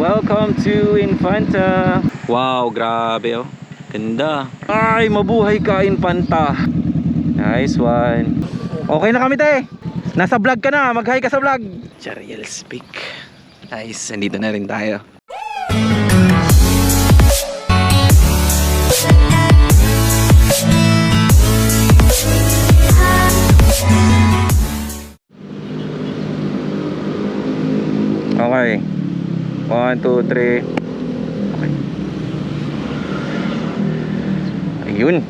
Welcome to Infanta. Wow, grabe oh. Ganda. Ay, mabuhay ka Infanta. Nice one. Okay na kami te. Nasa vlog ka na, mag-hi ka sa vlog. Jariel Speak. Nice, nandito na rin tayo. Okay. 1, 2, 3. Okay. Ayun.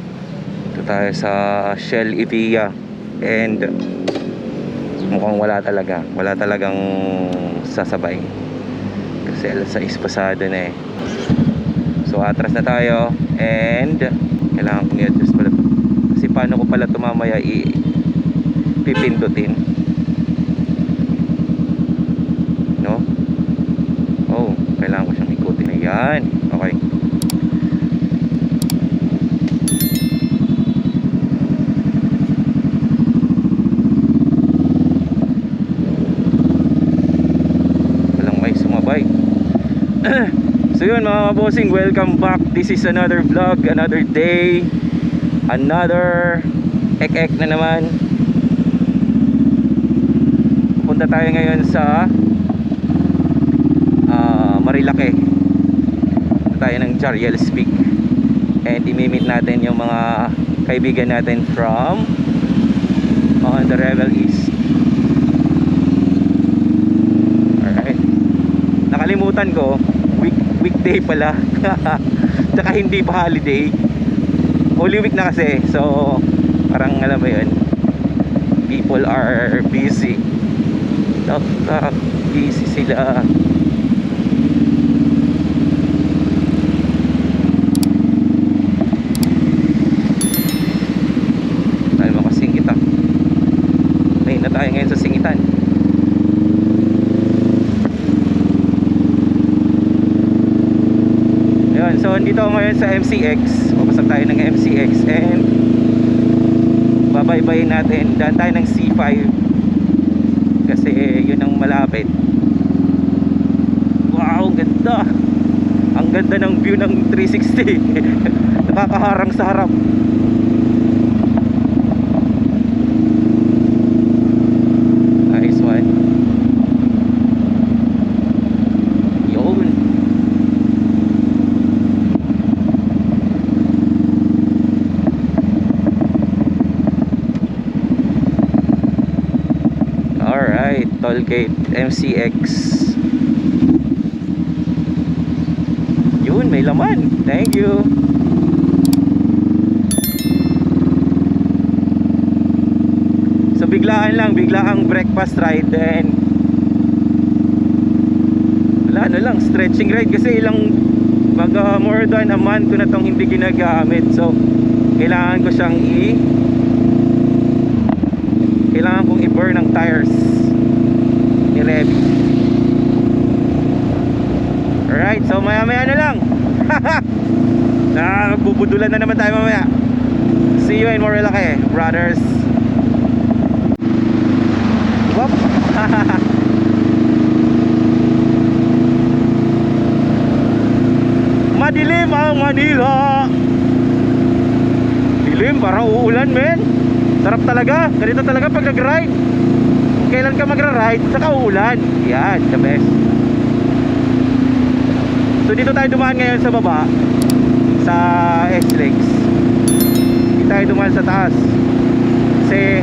Ito tayo sa Shell Itia. And mukhang wala talaga. Wala talagang sasabay. Kasi alas 6 pasado na eh. So atras na tayo. And kailangan kong i-adjust pala. Kasi paano ko pala ito mamaya pipindutin. No? Oh, kailangan ko siyang ikutin. Ayan. Okay. Walang may sumabay. So yun mga bossing, welcome back. This is another vlog, another day, another ek-ek na naman. Pupunta tayo ngayon sa Marilake. Punta tayo ng Jariel Speak. And imimit natin yung mga kaibigan natin from the Rebel East. Alright. Nakalimutan ko, weekday pala. Tsaka hindi pa holiday. Holy week na kasi. So parang alam mo yun, people are busy. Busy sila. Tayo makasingit ah. Ngayon na tayo ngayon sa singitan. So dito ngayon sa MCX. Papasok tayo ng MCX and babaybayin natin. Daan tayo ng C5 kasi yun ang malapit. Wow, ganda. Ang ganda ng view ng 360. Nakakaharang sa harap. Nice one. Tollgate MCX. Yun, may laman. Thank you. So biglaan lang, biglaang breakfast ride. Then wala, ano lang, stretching ride. Kasi ilang more than a month ko na tong hindi ginagamit. So kailangan ko siyang kailangan kong i-burn ng tires ni Revy. Alright, so maya maya na lang. Bubudulan na naman tayo mamaya. See you in Marilake, brothers. Whoop. Madilim ang Manila. Dilim, parang uulan men. Sarap talaga, ganito talaga pag nag-ride. Kailan ka magra-ride, saka uulan. Yan, the best. So dito tayo dumaan ngayon sa baba, sa S-Legs. Hindi tayo dumaan sa taas. Kasi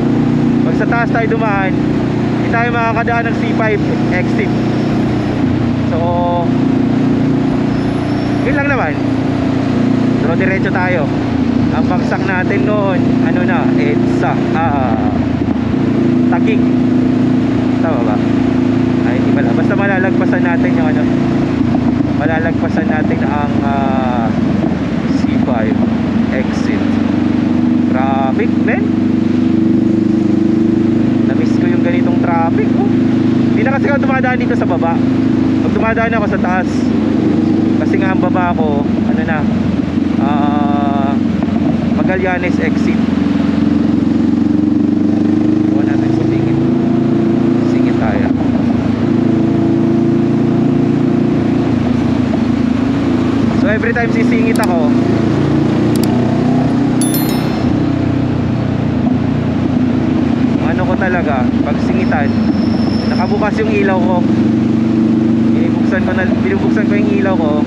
pag sa taas tayo dumaan, hindi tayo makakadaan ng C5 exit. So yun lang naman. So diretso tayo. Ang bagsak natin noon, ano na, EDSA, Taguig. Tama ba? Ay, hindi pala. Basta malalagpasan natin yung ano, malalagpasan natin ang C5 exit. Traffic, men. Namiss ko yung ganitong traffic, oh. Hindi na kasi ako dumadaan dito sa baba. Pag dumadaan ako sa taas, kasi nga ang baba ko, ano na, Magallanes exit. Huwag natin singit tayo. every time sisingit ako, ano ko talaga, pag singitan, nakabukas yung ilaw ko. Binubuksan ko yung ilaw ko,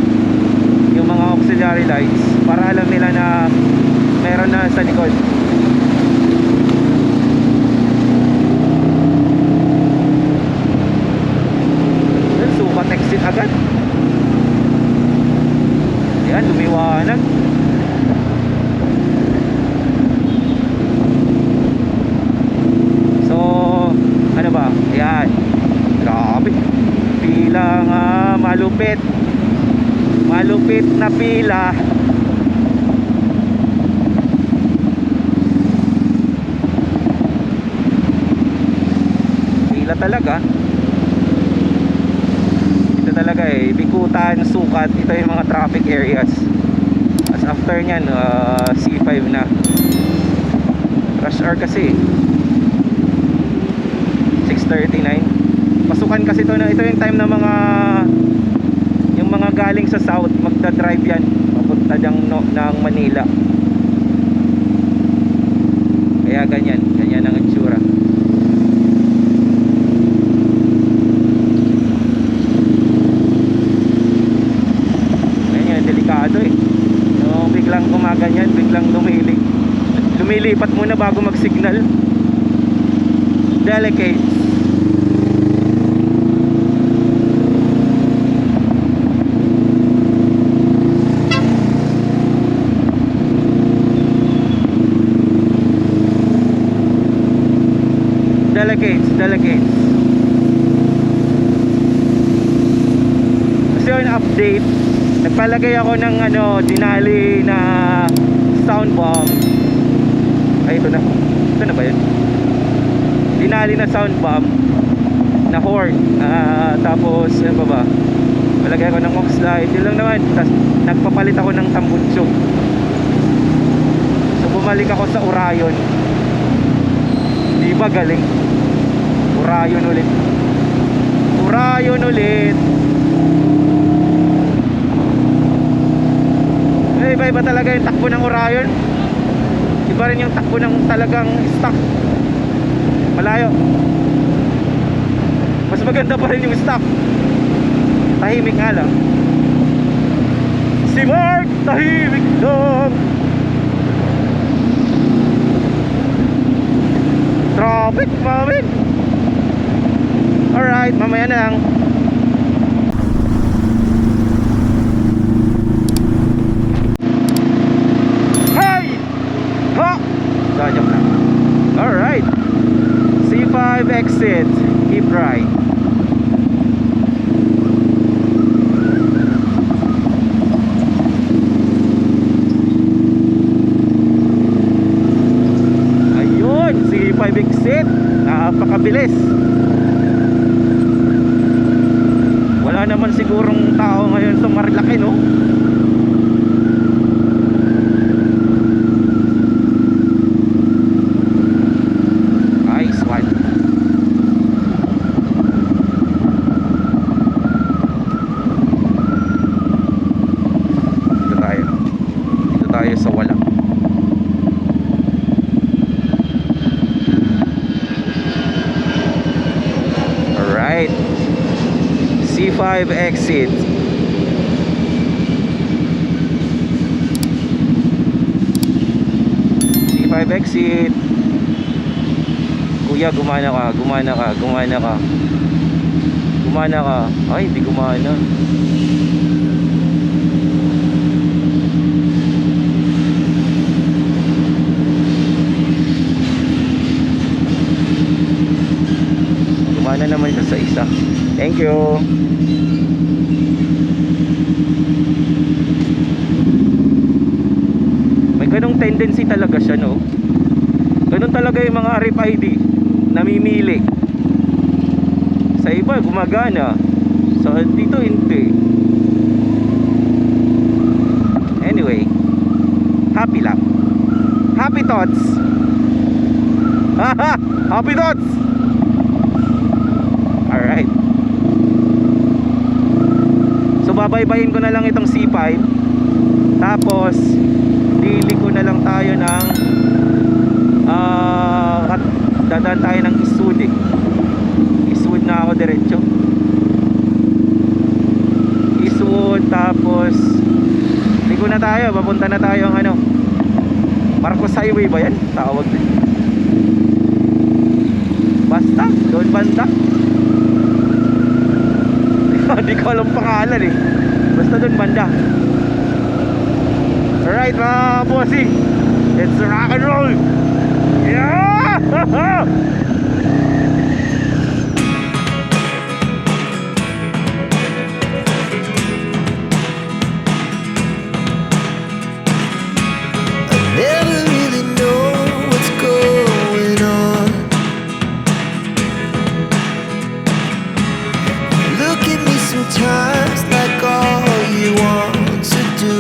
yung mga auxiliary lights, para alam nila na meron na sa likod. Then sukat exit agad. Yan, lumiwanag. So ano ba, yan, grabe, pila nga, malupit na pila. Pila talaga. Ito talaga eh, Bikutan, Sukat, ito yung mga traffic areas. As after nyan, C5 na. Rush hour kasi 6:39. Pasukan kasi ito yung time na yung mga galing sa south magda-drive yan papunta ng Manila. Kaya ganyan ang itsura. Ganyan, delikado eh. No, biglang gumaganyan, biglang lumilipat muna bago mag-signal. Delicate. Delegates. Kasi yung update, nagpalagay ako ng Denali na sound bomb. Ay, ito na ba yun? Denali na sound bomb na horn. Tapos ano ba? Palagay ako ng aux light. Yun lang naman. Tapos nagpapalit ako ng tambutso. So bumalik ako sa Orion. Di ba galing? Orion ulit. Iba talaga yung takbo ng Orion. Iba rin yung takbo ng talagang stock. Malayo. Mas maganda pa rin yung stock. Tahimik nga lang. Si Mark, tahimik lang. Traffic, mami. Alright, mamaya na lang. Hey! Ha! Joke lang. Alright, C5 exit. Keep right. Ayun, C5 exit. Napakabilis. Wala naman sigurong tao ngayon sa Marilaki, no? Nice one. Dito tayo sa wala. Alright, C5 exit. C5 exit. Kuya, gumana ka. Ay, hindi gumana. Gumana naman siya sa isa. Thank you. May ganong tendency talaga siya, no? Ganon talaga yung mga RFID, namimili. Sa iba gumagana, so dito hindi. Anyway, happy lang. Happy thoughts. Happy thoughts. Alright, so babaybayin ko na lang itong C5 Tapos liliko na lang tayo ng dadaan tayo ng Eastwood eh. Eastwood na ako diretso. Eastwood, tapos liko na tayo, papunta na tayo ang Marcos Highway ba yan? Tawag din. Basta, doon banda. Hindi ko alam pangalan eh. Basta doon banda. Alright mga bossing, let's rock and roll. Yeah! Never really know what's going on. Look at me sometimes like all you want to do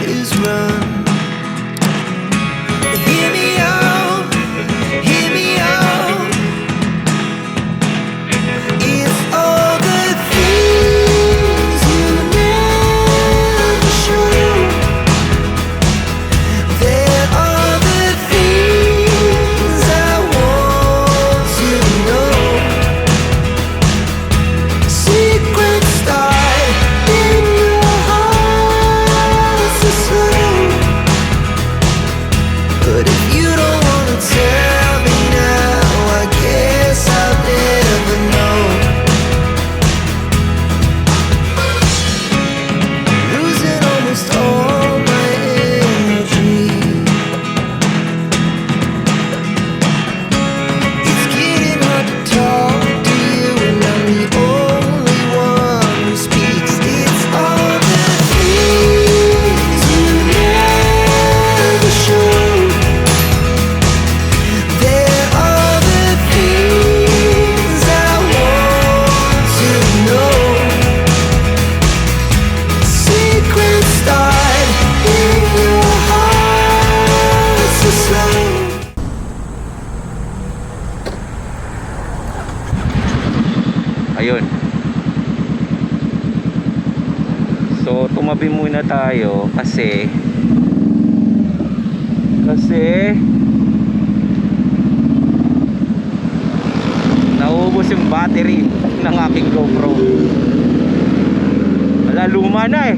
is run. Hear me out, hear me out. If all the things you never show, there are the things I want to know. Secrets start in your heart so slow. But if you don't wanna tell me now, I guess I'll never know. Losing almost all my energy. It's getting hard to talk to you, and I'm the only one who speaks. It's all the things you never show. There are the things I want to know. Secrets start in your heart so slow. Ayun. So tumabi muna tayo kasi naubos yung battery ng aking GoPro. Wala, luma na eh.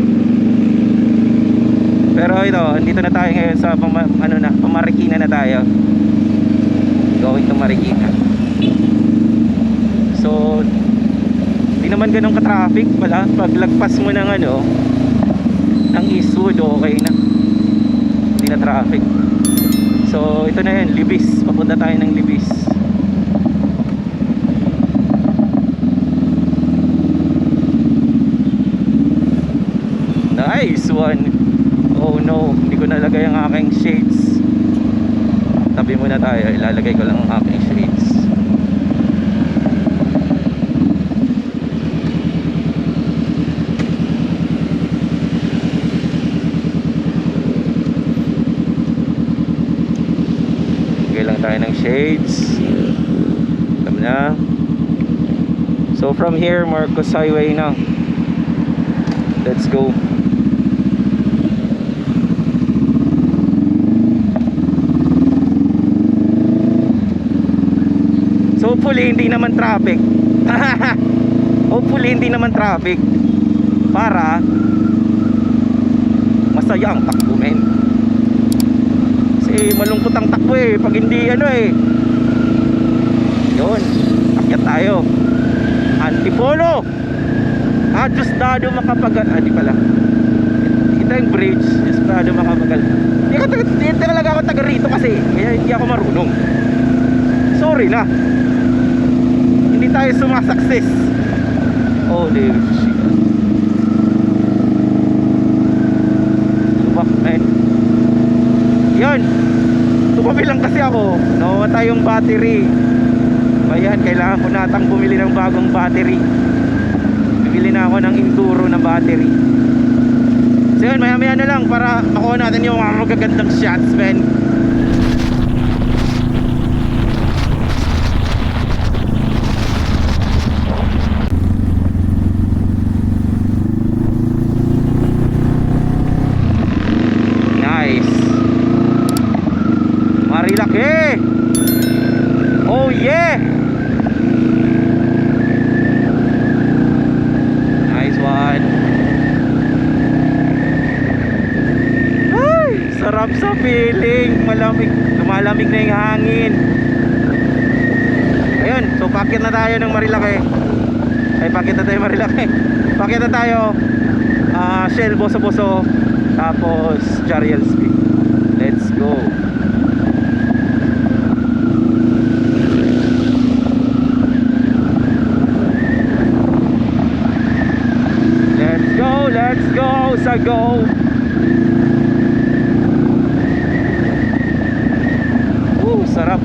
Pero ito, andito na tayo ngayon sa Marikina na tayo. Going to Marikina. So hindi naman ganun ka-traffic pala. Paglagpas mo ng ng Eastwood, okay na. Hindi na traffic. So ito na yan, Libis. Papunta tayo ng Libis. Nice one. Oh no, hindi ko nalagay ang aking shades. Tabi muna tayo, ilalagay ko lang ang aking shades. Lagay lang tayo ng shades. Tama na. So from here, Marcos Highway na. Let's go. So hopefully hindi naman traffic. Hopefully hindi naman traffic. Para masaya ang takbo, men. Kasi malungkot ang takbo eh pag hindi Yun, akyat tayo. Antipolo, Diosdado Macapagal. Di pala. Ito yung bridge, Diosdado Macapagal. Hindi talaga ako taga rito kasi kaya hindi ako marunong. Sorry na. Hindi tayo sumasakses. Oh, David, shit. Subak, man. Yan. Tumabi lang kasi ako. Nawawala yung battery. Ayan, kailangan ko natang bumili ng bagong battery. Bibili na ako ng Enduro na battery. So yun, maya maya na lang para makuha natin yung mga magagandang shots, man. Sarap sa feeling. Malamig. Lumalamig na yung hangin. Ayun, so packet na tayo ng Marilaki. Ay, packet na tayo Marilaki. Packet na tayo Shell Boso-Boso, tapos Jariel's Peak. Let's go. Let's go sa go. Sarap.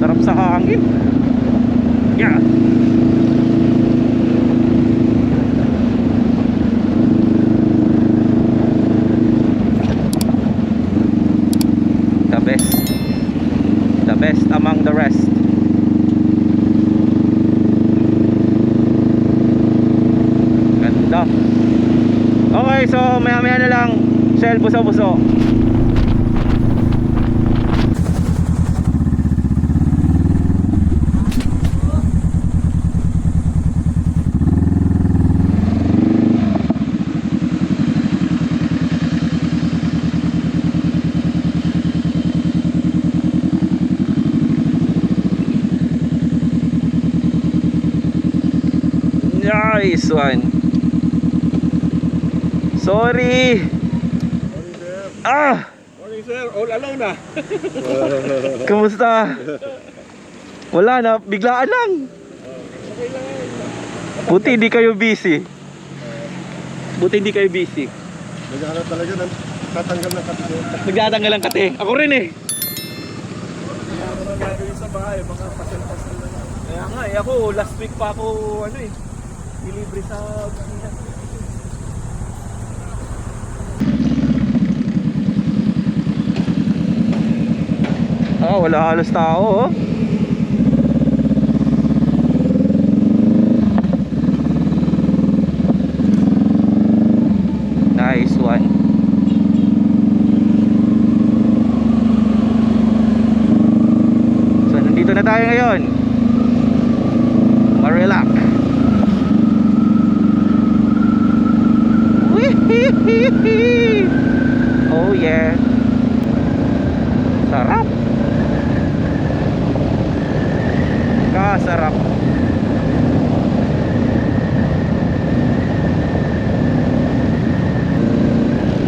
Sarap sa hangin. Yeah. The best. The best among the rest. Ganda. Okay, so maya-maya na lang Shell Boso-Boso. Nice one. Sorry. Morning sir, all alone na. Kamusta? Wala na, biglaan lang. Buti hindi kayo busy. Buti hindi kayo busy. Naghahanap talaga ng tatanggal ng kati. Nagtatanggal ang kate. Ako rin eh. Ano na gagawin sa bahay, mga pasal-pasal na lang. Kaya nga, ako last week pa ako delivery sa opisina. Wala halos tao oh. Nice one. So nandito na tayo ngayon, Marilac. Oh yeah. Sarap. Kasarap.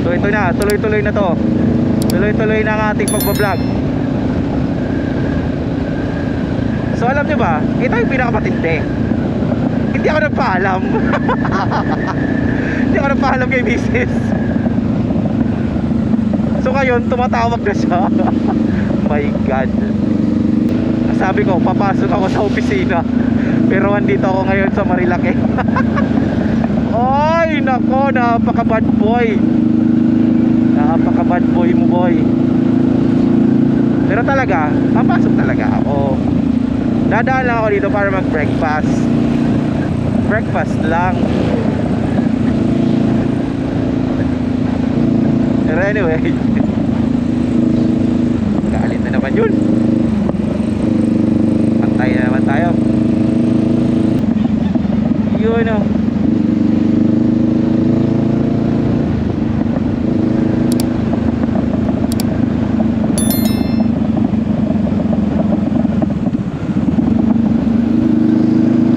So ito na, tuloy-tuloy na to. Tuloy-tuloy na ang ating pagbablog. So alam nyo ba, ito yung pinakamatindi. Hindi ako nagpaalam. Hindi ako nagpaalam kay Mrs. So ngayon, tumatawag na siya. My God. Sabi ko, papasok ako sa opisina. Pero andito ako ngayon sa Marilaki. Ay, nako, napaka bad boy. Napaka bad boy mo boy. Pero talaga, papasok talaga ako. Dadaan lang ako dito para mag breakfast. Breakfast lang. Pero anyway, galit na naman yun. Pantay na naman tayo. Yun o.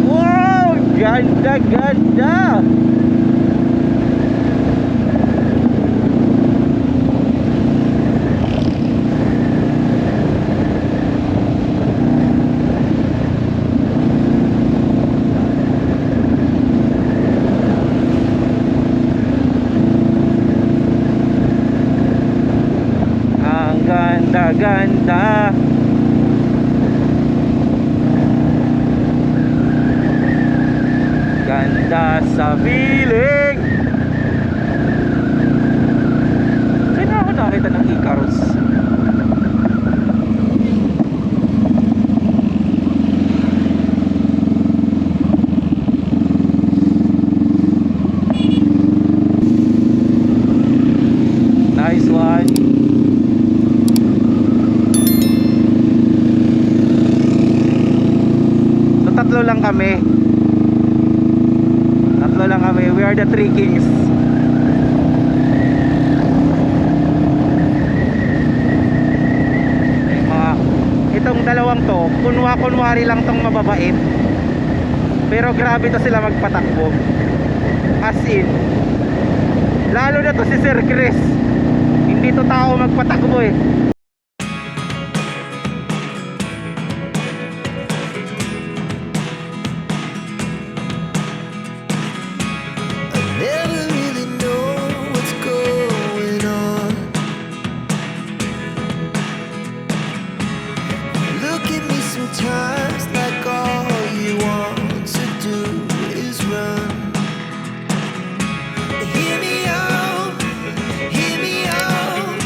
Wow! Ganda, ganda! Ganda. Ganda sa feeling. Saan ako nakita ng Icarus? Nice one. Tatlo lang kami. Tatlo lang kami. We are the three kings. dalawang to, kunwari lang tong mababait. Pero grabe to sila magpatakbo. As in, lalo na to si Sir Chris. Hindi to tao magpatakbo eh. I never really know what's going on. Look at me sometimes like all you want to do is run. Hear me out, hear me out.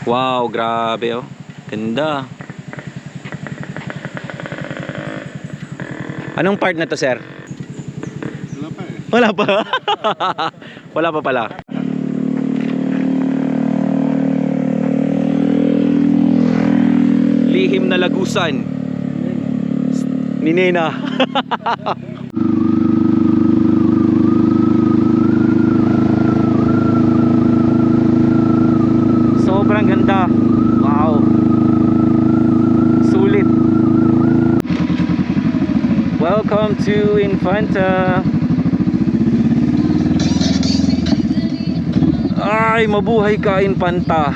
Wow, grabe oh. Ganda. Anong part na to, sir? Wala pa eh. Wala pa. Wala pa pala. Lihim na lagusan ni Nena. Sobrang ganda. Wow. Sulit. Welcome to Infanta. Ay, mabuhay ka, Infanta.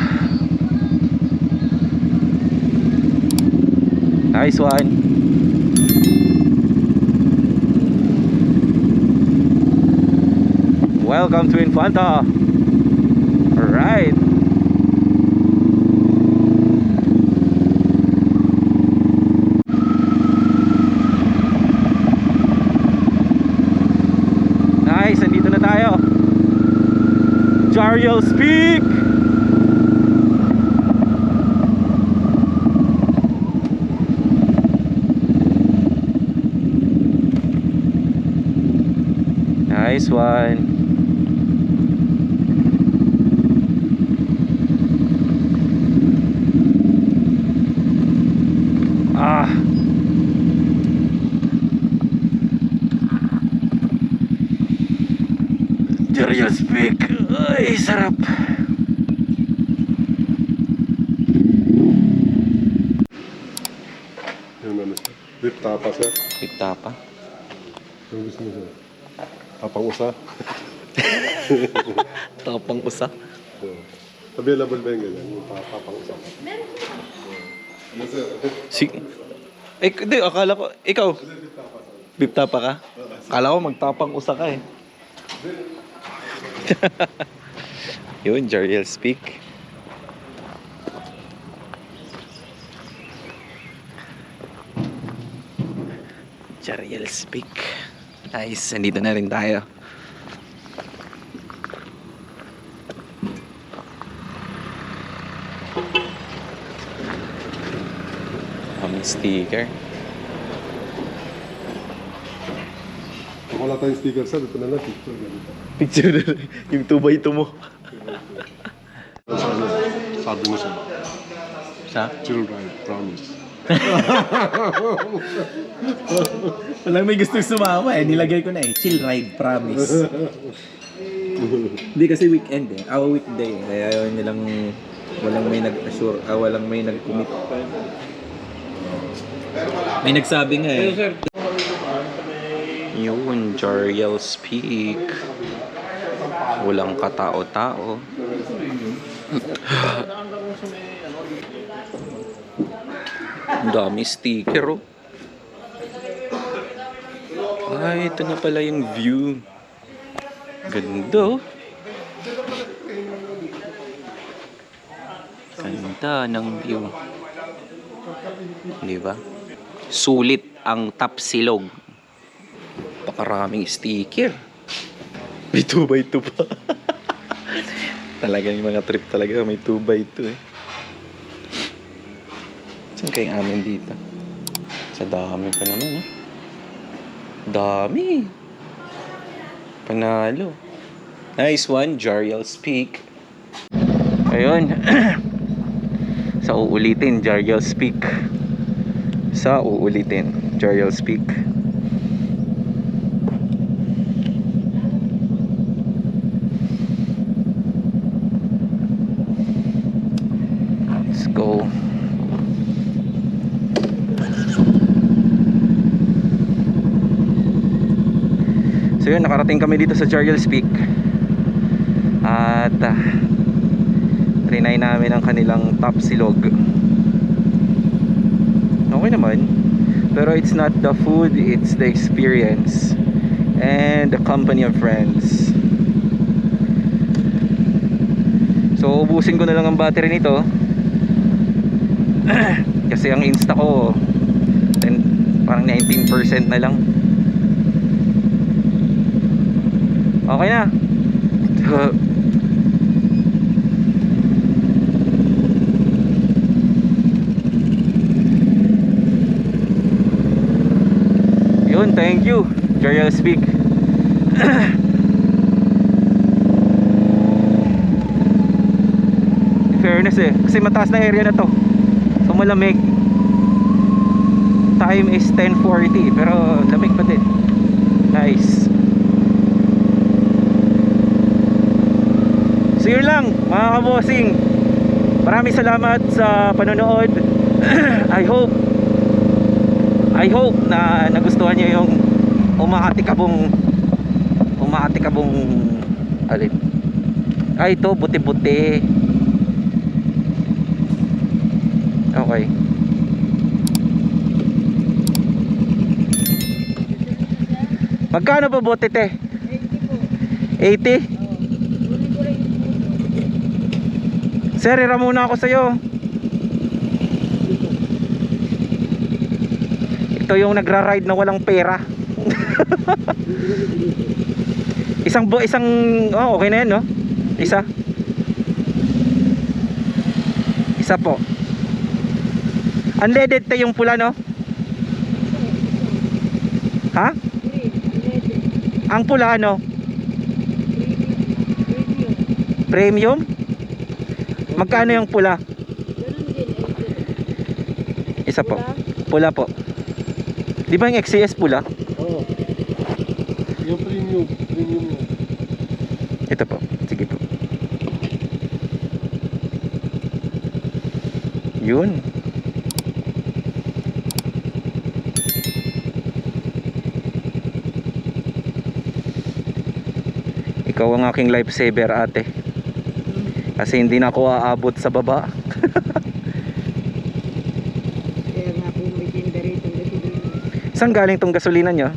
Nice one. Welcome to Infanta. Alright. Nice, nandito na tayo. Jariel's Peak. Nice one. Ah. Jariel's Peak. Ay, sarap. Yung ano sir? Lip tapa sir. Pigta pa. Yung gusto mo sir? Tapang usa. Tapang usa. So, available ba yung ganyan? Yung tapang usa. Ano sir? Si di, akala ko ikaw. Beef tapa ka? Akala ko magtapang usa ka eh. Yun, Jariel's Peak. Jariel's Peak. Nice, nandito na rin tayo. May sticker. Kung wala tayong sticker sir, ito na lang picture. Ganito. Picture na yung 2x2 mo. Sabi mo sir, Sa? chill ride, promise. Walang may gustong sumama eh. Nilagay ko na eh. Chill ride, promise. Hindi kasi weekend eh. Weekday eh. Kaya ayaw nilang walang may nag-assure, walang may nag-commit. May nagsabi nga eh. Yun, Jariel's Peak. Walang katao-tao. Ang dami sticker oh. Ay, ito na pala yung view. Ganda oh. Ganda ng view. Di ba? Sulit ang Tapsilog. Pakaraming sticker. May 2x2 pa. Talagang yung mga trip talaga may 2x2 eh. Saan kayong amin dito? Sa dami pa naman eh. Dami. Panalo. Nice one, Jariel's Peak. Ayun. Sa uulitin, Jariel's Peak. Sa uulitin, Jariel's Peak. Let's go. So yun, nakarating kami dito sa Jariel's Peak. At trinay namin ang kanilang Tapsilog. Okay naman. Pero it's not the food, it's the experience and the company of friends. So ubusin ko na lang ang battery nito. Kasi ang Insta ko parang 19% na lang. Okay na. thank you. Jeriel Speak. In fairness kasi mataas na area na to. So malamig. Time is 10:40 pero lamig pa din. Nice. So yun lang mga kabossing. Maraming salamat sa panonood. I hope na nagustuhan niyo yung umaatikabong alin. Ay, ito buti-buti. Okay. Magkano ba bote, te? 80? Sir, ira muna ako sa'yo. Ito yung nagra-ride na walang pera. isang oh, okay na yan, no? Isa po. Unleaded te yung pula, no? Ha? Ang pula, ano? Premium? Magkano yung pula? Isa po. Pula po. Di ba yung XCS pula? Oo. Yung premium yun. Ito po. Sige po. Yun. Ikaw ang aking lifesaver, ate. Kasi hindi na ako aabot sa baba. Kaya nga po may tinda rito ang gasolina. Saan galing tong gasolina nyo?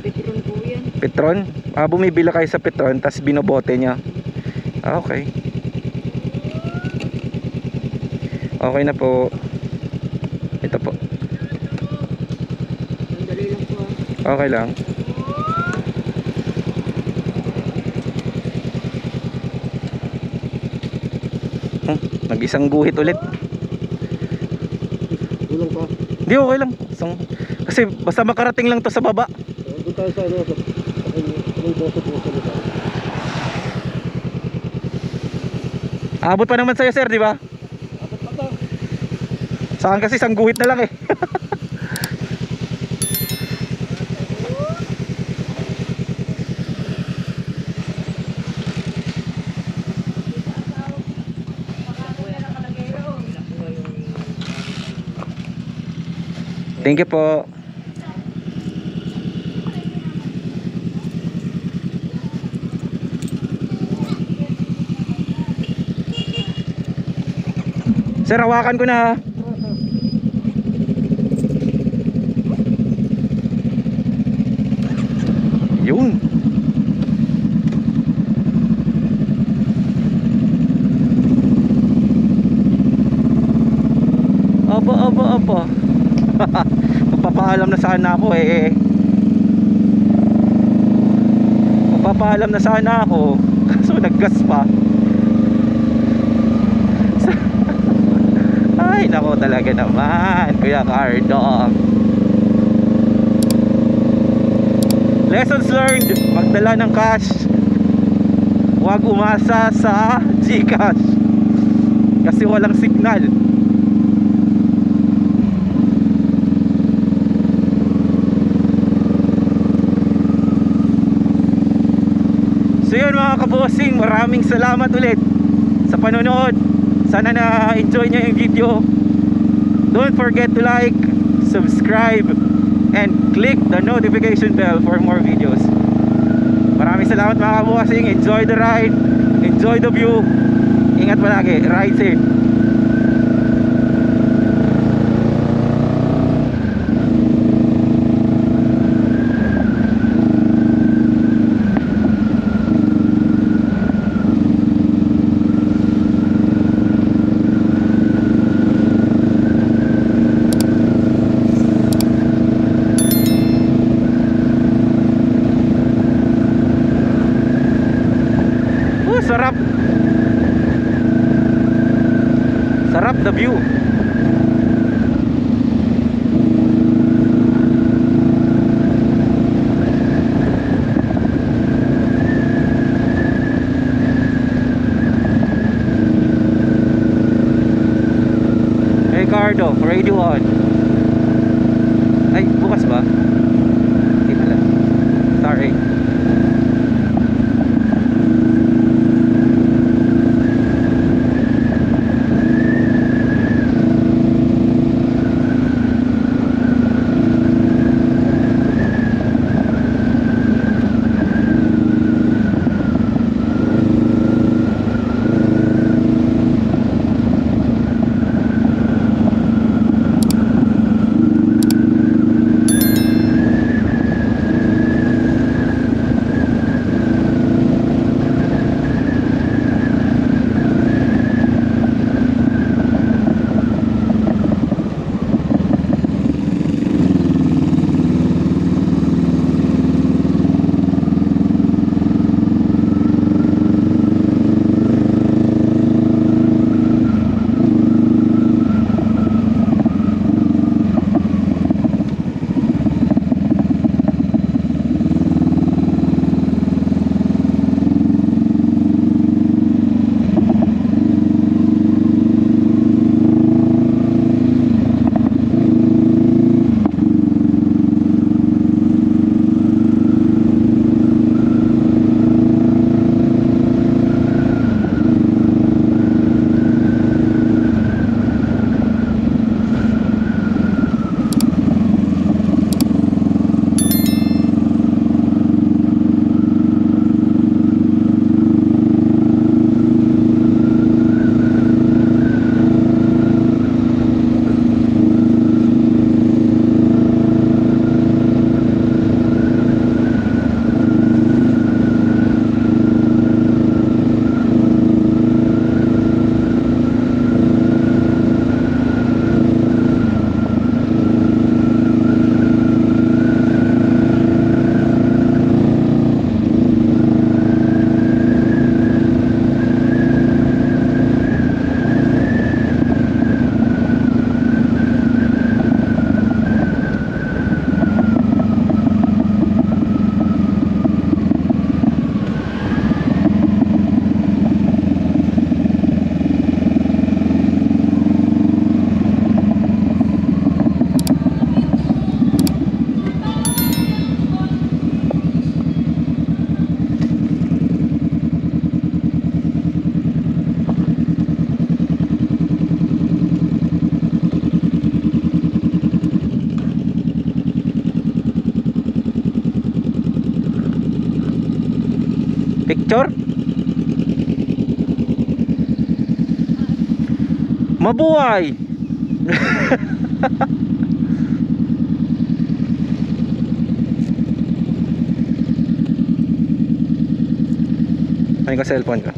Petron po yan. Petron? Bumibila kayo sa Petron tapos binobote nyo. Okay. Okay na po. Ito po. Sandali lang po Okay lang. Nag-isang guhit ulit. Kulang pa. Hindi, okay lang. Kasi basta makarating lang to sa baba. Doon tayo sa ano, sa may boso-boso na tayo. Abot pa naman sa'yo, sir, di ba? Abot pa to. Saan kasi isang guhit na lang eh. Thank you po. Sir, hawakan ko na. Yun. Opo. Magpapaalam na sana ako eh. Magpapaalam na sana ako. Kaso naggas pa. Ay, nako talaga naman, Kuya Cardo. Lessons learned, magdala ng cash. Huwag umasa sa GCash kasi walang signal. So yun mga kabossing, maraming salamat ulit sa panonood. Sana na-enjoy nyo yung video. Don't forget to like, subscribe, and click the notification bell for more videos. Maraming salamat mga kabossing. Enjoy the ride, enjoy the view. Ingat palagi, ride safe. Sarap. Sarap the view. Radio on. Ay, bukas ba? Hindi pala. Sorry. Picture? Mabuhay! Ay ka cellphone ka.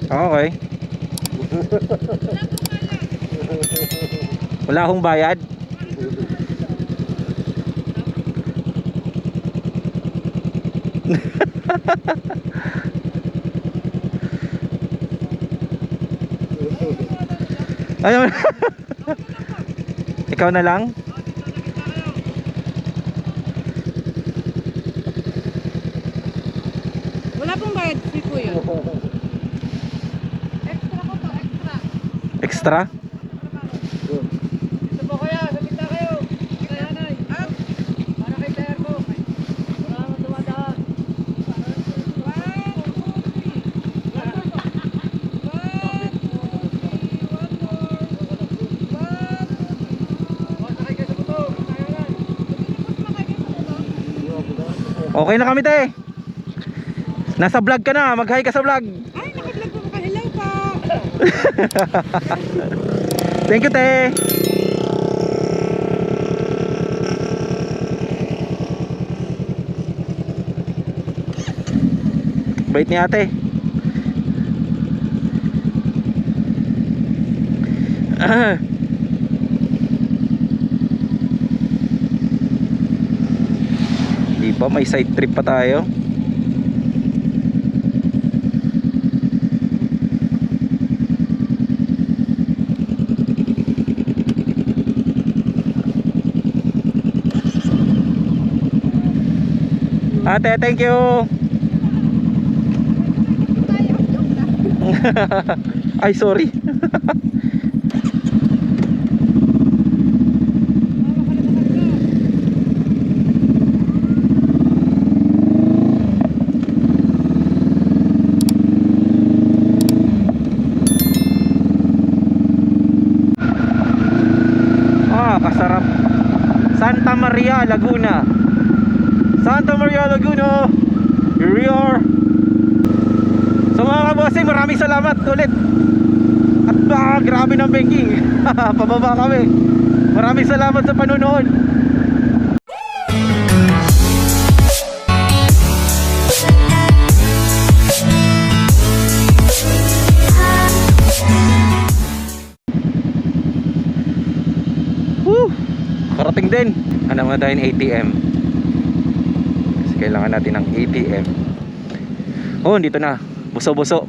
Okay. Wala akong bayad. Ayun. Ikaw na lang? Wala pong bayad si Kuya. Extra? Ito po kaya, sabit na kayo. Kaya na, para kay Tayer ko. Wala naman dumadaan. Okay na kami, te. Nasa vlog ka na, mag-hi ka sa vlog. Ay, naka-vlog po ka. Hello pa. Thank you, te. Bait ni ate. Di ba may side trip pa tayo? Ate, thank you. Ay, sorry. Kasarap. Santa Maria, Laguna. Santa Maria, Laguna. Here we are. So mga kabossing, maraming salamat ulit. At grabe ng banking. Pababa kami. Maraming salamat sa panonood. Karating din. Hanap na tayo ng ATM. Kasi kailangan natin ng ATM. Oh, dito na. Buso-buso.